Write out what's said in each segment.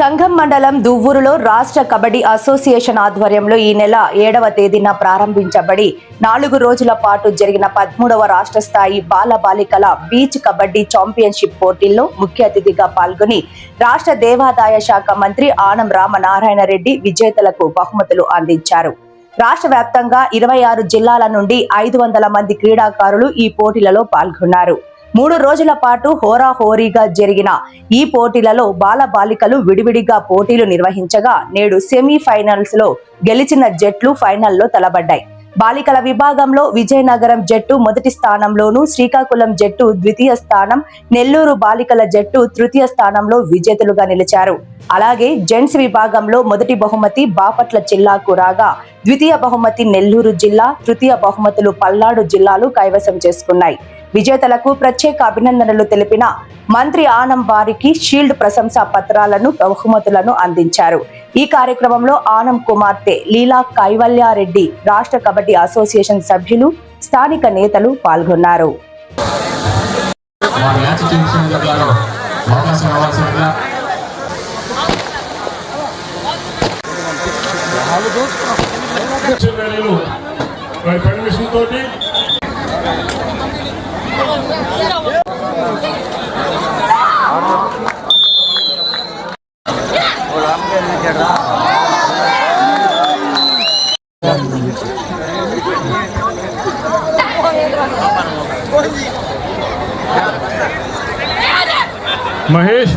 సంఘం మండలం దువ్వూరులో రాష్ట్ర కబడ్డీ అసోసియేషన్ ఆధ్వర్యంలో ఈ నెల 7వ తేదీన ప్రారంభించబడి 4 రోజుల పాటు జరిగిన 13వ రాష్ట్ర స్థాయి బాలబాలికల బీచ్ కబడ్డీ ఛాంపియన్షిప్ పోటీల్లో ముఖ్య అతిథిగా పాల్గొని రాష్ట్ర దేవాదాయ శాఖ మంత్రి ఆనం రామనారాయణ రెడ్డి విజేతలకు బహుమతులు అందించారు. రాష్ట్ర వ్యాప్తంగా 26 జిల్లాల నుండి 500 మంది క్రీడాకారులు ఈ పోటీలలో పాల్గొన్నారు. 3 రోజుల పాటు హోరాహోరీగా జరిగిన ఈ పోటీలలో బాలబాలికలు విడివిడిగా పోటీలు నిర్వహించగా నేడు సెమీఫైనల్స్ లో గెలిచిన జట్లు ఫైనల్లో తలబడ్డాయి. బాలికల విభాగంలో విజయనగరం జట్టు మొదటి స్థానంలోను, శ్రీకాకుళం జట్టు ద్వితీయ స్థానం, నెల్లూరు బాలికల జట్టు తృతీయ స్థానంలో విజేతలుగా నిలిచారు. అలాగే జెంట్స్ విభాగంలో మొదటి బహుమతి బాపట్ల జిల్లాకు రాగా ద్వితీయ బహుమతి నెల్లూరు జిల్లా, తృతీయ బహుమతులు పల్నాడు జిల్లాలు కైవసం చేసుకున్నాయి. విజేతలకు ప్రత్యేక అభినందనలు తెలిపిన మంత్రి ఆనం వారికి షీల్డ్ ప్రశంసా పత్రాలను, బహుమతులను అందించారు. ఈ కార్యక్రమంలో ఆనం కుమార్తె లీలా కైవల్యారెడ్డి, రాష్ట్ర కబడ్డీ అసోసియేషన్ సభ్యులు, స్థానిక నేతలు పాల్గొన్నారు. महेश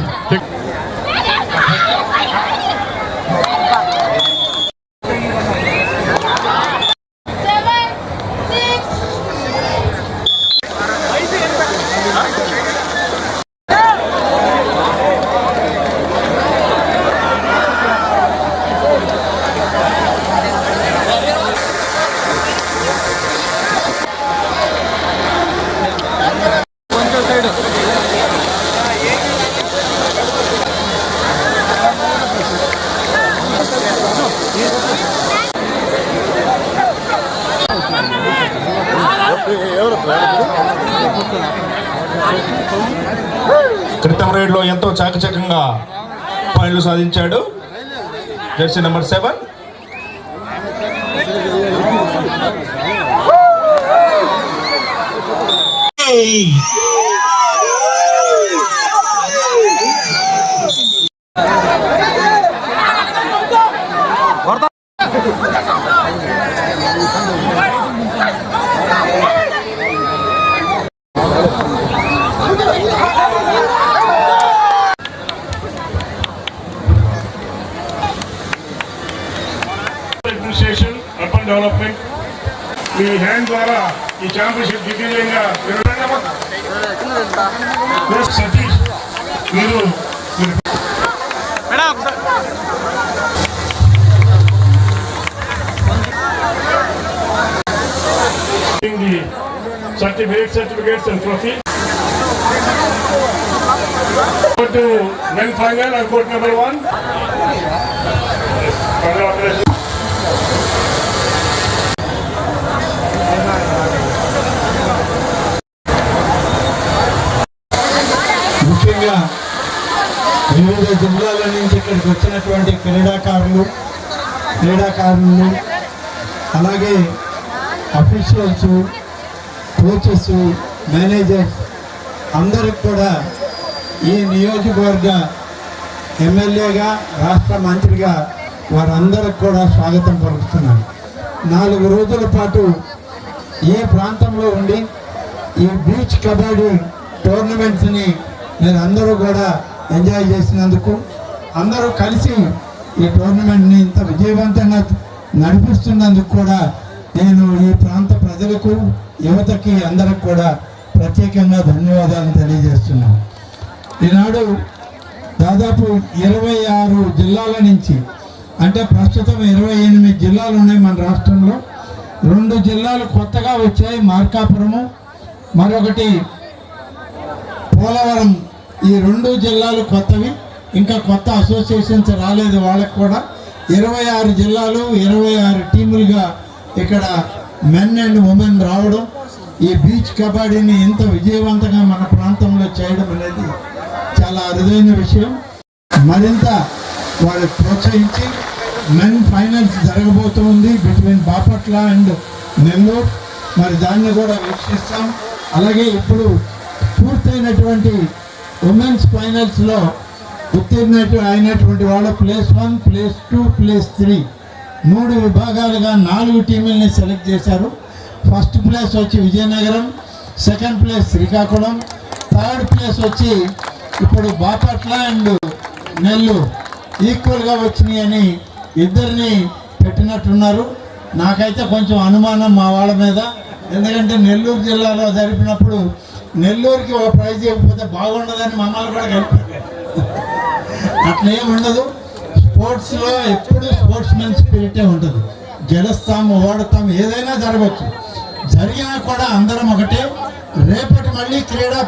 క్రితం రైడ్లో ఎంతో చాకచక్యంగా పాయింట్లు సాధించాడు jersey number 7. Administration, urban development మీ హ్యాండ్ ద్వారా ఈ ఛాంపియన్షిప్ దిగ్విజయంగా సతీష్ మీరు certificates and trophy. Go to men final and court number 1. ముఖ్యంగా వివిధ జిల్లాల నుంచి ఇక్కడికి వచ్చినటువంటి క్రీడాకారులు అలాగే అఫీషియల్స్, కోచెస్, మేనేజర్స్ అందరికి కూడా ఈ నియోజకవర్గ ఎమ్మెల్యేగా, రాష్ట్ర మంత్రిగా వారందరికి కూడా స్వాగతం పలుకుతున్నాను. 4 రోజుల పాటు ఏ ప్రాంతంలో ఉండి ఈ బీచ్ కబడ్డీ టోర్నమెంట్స్ని మీరు అందరూ కూడా ఎంజాయ్ చేసినందుకు, అందరూ కలిసి ఈ టోర్నమెంట్ని ఇంత విజయవంతంగా నడిపిస్తున్నందుకు కూడా నేను ఈ ప్రాంత ప్రజలకు, యువతకి అందరికి కూడా ప్రత్యేకంగా ధన్యవాదాలు తెలియజేస్తున్నాను. ఈనాడు దాదాపు 26 జిల్లాల నుంచి, అంటే ప్రస్తుతం 28 జిల్లాలు ఉన్నాయి మన రాష్ట్రంలో. 2 జిల్లాలు కొత్తగా వచ్చాయి, మార్కాపురము, మరొకటి పోలవరం. ఈ 2 జిల్లాలు కొత్తవి, ఇంకా కొత్త అసోసియేషన్స్ రాలేదు వాళ్ళకు కూడా. 26 జిల్లాలు, 26 టీములుగా ఇక్కడ మెన్ అండ్ ఉమెన్ రావడం, ఈ బీచ్ కబడ్డీని ఇంత విజయవంతంగా మన ప్రాంతంలో చేయడం అనేది చాలా అరుదైన విషయం. మరింత వాళ్ళకి ప్రోత్సహించి మెన్ ఫైనల్స్ జరగబోతూ ఉంది బిట్వీన్ బాపట్ల అండ్ నెల్లూరు. మరి దాన్ని కూడా వీక్షిస్తాం. అలాగే ఇప్పుడు పూర్తయినటువంటి ఉమెన్స్ ఫైనల్స్లో అయినటువంటి వాళ్ళు ప్లేస్ 1, ప్లేస్ 2, ప్లేస్ 3 3 విభాగాలుగా 4 టీముల్ని సెలెక్ట్ చేశారు. ఫస్ట్ ప్లేస్ వచ్చి Vizianagaram, second place Srikakulam, third place వచ్చి ఇప్పుడు బాపట్ల అండ్ నెల్లూరు ఈక్వల్గా వచ్చినాయి అని ఇద్దరిని పెట్టినట్టున్నారు. నాకైతే కొంచెం అనుమానం మా వాళ్ళ మీద, ఎందుకంటే నెల్లూరు జిల్లాలో జరిపినప్పుడు నెల్లూరుకి ఒక ప్రైజ్ ఇవ్వకపోతే బాగుండదని మమ్మల్ని కూడా కలిపారు. అట్లేం ఉండదు. స్పోర్ట్స్లో ఎప్పుడు స్పోర్ట్స్ మెన్ స్పిరిటే ఉంటుంది. గెలుస్తాము, ఓడతాం, ఏదైనా జరగవచ్చు. జరిగినా కూడా అందరం ఒకటే. రేపటి మళ్ళీ క్రీడా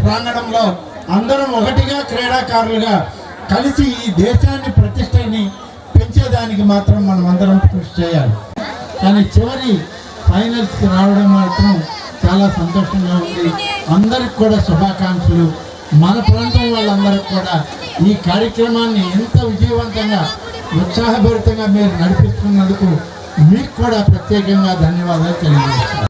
ప్రాంగణంలో అందరం ఒకటిగా క్రీడాకారులుగా కలిసి ఈ దేశాన్ని ప్రతిష్టని పెంచేదానికి మాత్రం మనం అందరం కృషి చేయాలి. కానీ చివరి ఫైనల్స్కి రావడం మాత్రం చాలా సంతోషంగా ఉంది. అందరికి కూడా శుభాకాంక్షలు. మన ప్రాంతం వాళ్ళందరికీ కూడా ఈ కార్యక్రమాన్ని ఎంత విజయవంతంగా ఉత్సాహభరితంగా మీరు నడిపిస్తున్నందుకు మీకు కూడా ప్రత్యేకంగా ధన్యవాదాలు తెలియజేస్తున్నాను.